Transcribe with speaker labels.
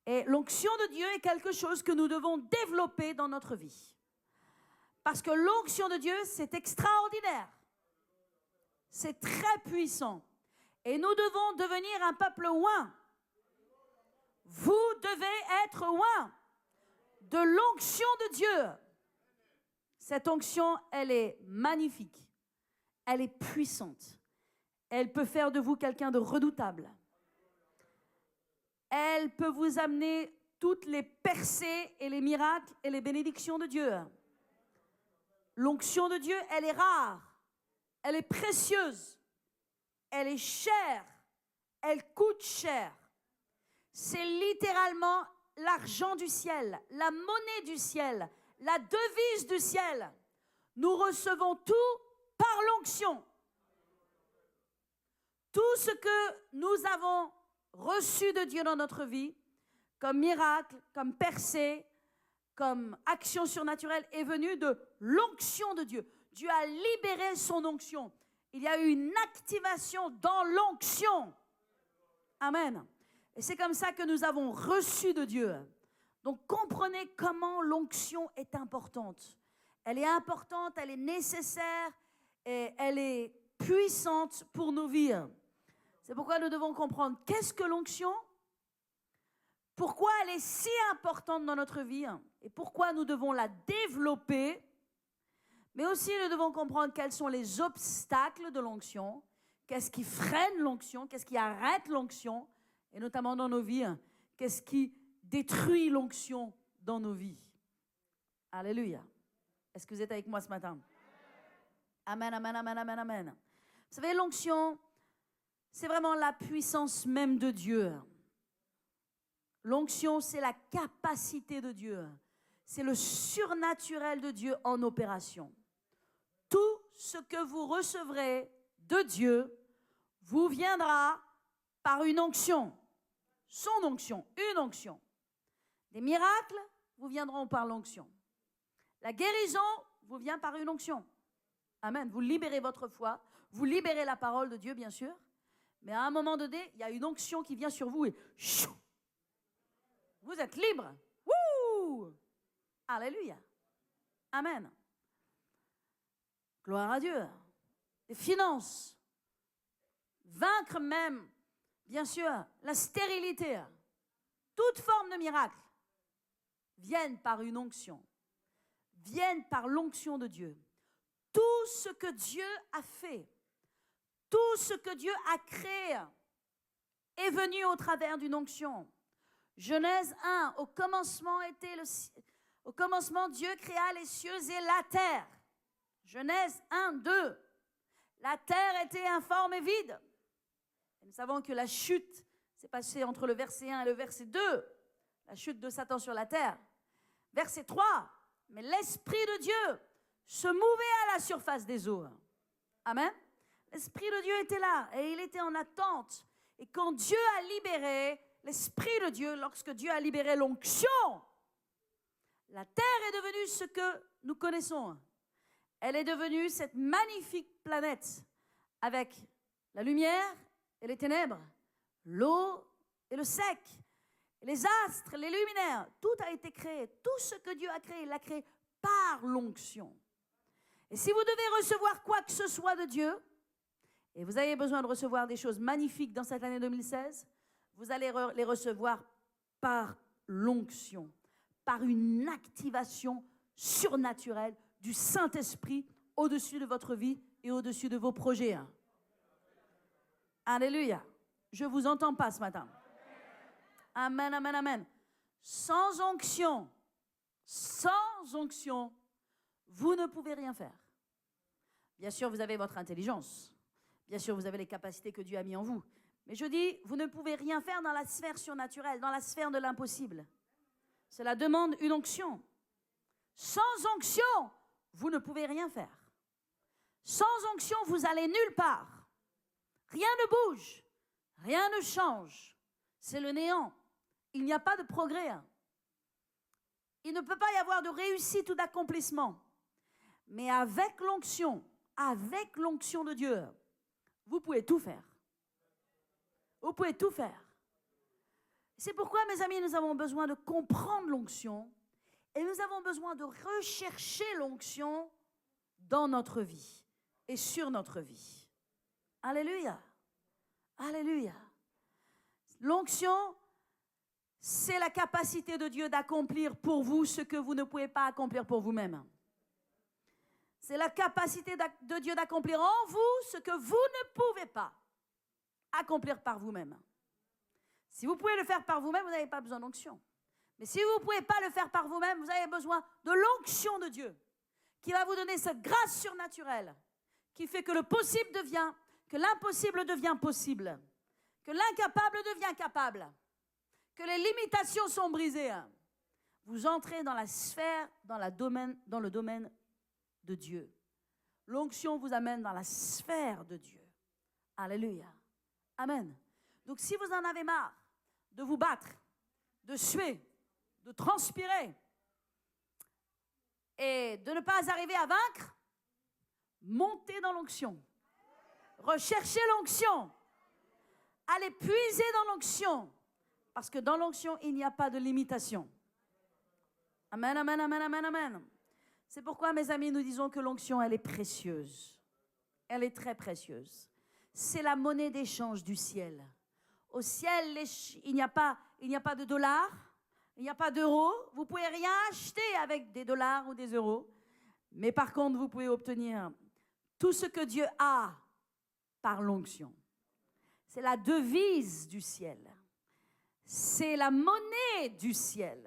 Speaker 1: Et l'onction de Dieu est quelque chose que nous devons développer dans notre vie. Parce que l'onction de Dieu, c'est extraordinaire. C'est très puissant. Et nous devons devenir un peuple oint. Vous devez être oint de l'onction de Dieu. Cette onction, elle est magnifique. Elle est puissante. Elle peut faire de vous quelqu'un de redoutable. Elle peut vous amener toutes les percées et les miracles et les bénédictions de Dieu. L'onction de Dieu, elle est rare. Elle est précieuse. Elle est chère. Elle coûte cher. C'est littéralement l'argent du ciel, la monnaie du ciel, la devise du ciel. Nous recevons tout par l'onction. Tout ce que nous avons reçu de Dieu dans notre vie, comme miracle, comme percée, comme action surnaturelle, est venu de l'onction de Dieu. Dieu a libéré son onction. Il y a eu une activation dans l'onction. Amen. Et c'est comme ça que nous avons reçu de Dieu. Donc comprenez comment l'onction est importante. Elle est importante, elle est nécessaire et elle est puissante pour nos vies. C'est pourquoi nous devons comprendre qu'est-ce que l'onction, pourquoi elle est si importante dans notre vie et pourquoi nous devons la développer. Mais aussi nous devons comprendre quels sont les obstacles de l'onction, qu'est-ce qui freine l'onction, qu'est-ce qui arrête l'onction, et notamment dans nos vies, qu'est-ce qui détruit l'onction dans nos vies. Alléluia. Est-ce que vous êtes avec moi ce matin? Amen, amen, amen, amen, amen. Vous savez, l'onction, c'est vraiment la puissance même de Dieu. L'onction, c'est la capacité de Dieu. C'est le surnaturel de Dieu en opération. Tout ce que vous recevrez de Dieu vous viendra par une onction. Son onction, une onction. Les miracles vous viendront par l'onction. La guérison vous vient par une onction. Amen. Vous libérez votre foi, vous libérez la parole de Dieu, bien sûr. Mais à un moment donné, il y a une onction qui vient sur vous et chou, vous êtes libre. Wouh! Alléluia. Amen. Gloire à Dieu. Les finances. Vaincre même, bien sûr, la stérilité. Toute forme de miracle viennent par une onction. Viennent par l'onction de Dieu. Tout ce que Dieu a fait, tout ce que Dieu a créé est venu au travers d'une onction. Genèse 1, au commencement Dieu créa les cieux et la terre. Genèse 1, 2. La terre était informe et vide. Et nous savons que la chute s'est passée entre le verset 1 et le verset 2. La chute de Satan sur la terre. Verset 3. Mais l'Esprit de Dieu se mouvait à la surface des eaux. Amen. L'Esprit de Dieu était là et il était en attente. Et quand Dieu a libéré l'Esprit de Dieu, lorsque Dieu a libéré l'onction, la terre est devenue ce que nous connaissons. Elle est devenue cette magnifique planète avec la lumière et les ténèbres, l'eau et le sec, les astres, les luminaires. Tout a été créé. Tout ce que Dieu a créé, il l'a créé par l'onction. Et si vous devez recevoir quoi que ce soit de Dieu, et vous avez besoin de recevoir des choses magnifiques dans cette année 2016, vous allez les recevoir par l'onction, par une activation surnaturelle du Saint-Esprit au-dessus de votre vie et au-dessus de vos projets. Alléluia. Je ne vous entends pas ce matin. Amen, amen, amen. Sans onction, vous ne pouvez rien faire. Bien sûr, vous avez votre intelligence. Bien sûr, vous avez les capacités que Dieu a mis en vous. Mais je dis, vous ne pouvez rien faire dans la sphère surnaturelle, dans la sphère de l'impossible. Cela demande une onction. Sans onction, vous ne pouvez rien faire. Sans onction, vous allez nulle part. Rien ne bouge, rien ne change. C'est le néant. Il n'y a pas de progrès. Il ne peut pas y avoir de réussite ou d'accomplissement. Mais avec l'onction de Dieu, vous pouvez tout faire. Vous pouvez tout faire. C'est pourquoi, mes amis, nous avons besoin de comprendre l'onction et nous avons besoin de rechercher l'onction dans notre vie et sur notre vie. Alléluia. Alléluia. L'onction, c'est la capacité de Dieu d'accomplir pour vous ce que vous ne pouvez pas accomplir pour vous-même. C'est la capacité de Dieu d'accomplir en vous ce que vous ne pouvez pas accomplir par vous-même. Si vous pouvez le faire par vous-même, vous n'avez pas besoin d'onction. Mais si vous ne pouvez pas le faire par vous-même, vous avez besoin de l'onction de Dieu qui va vous donner cette grâce surnaturelle qui fait que le possible devient, que l'impossible devient possible, que l'incapable devient capable, que les limitations sont brisées. Vous entrez dans la sphère, dans le domaine de Dieu. L'onction vous amène dans la sphère de Dieu. Alléluia. Amen. Donc si vous en avez marre de vous battre, de suer, de transpirer et de ne pas arriver à vaincre, montez dans l'onction. Recherchez l'onction. Allez puiser dans l'onction. Parce que dans l'onction, il n'y a pas de limitation. Amen, amen, amen, amen, amen. C'est pourquoi, mes amis, nous disons que l'onction, elle est précieuse. Elle est très précieuse. C'est la monnaie d'échange du ciel. Au ciel, il n'y a pas de dollars, il n'y a pas d'euros. Vous ne pouvez rien acheter avec des dollars ou des euros. Mais par contre, vous pouvez obtenir tout ce que Dieu a par l'onction. C'est la devise du ciel. C'est la monnaie du ciel.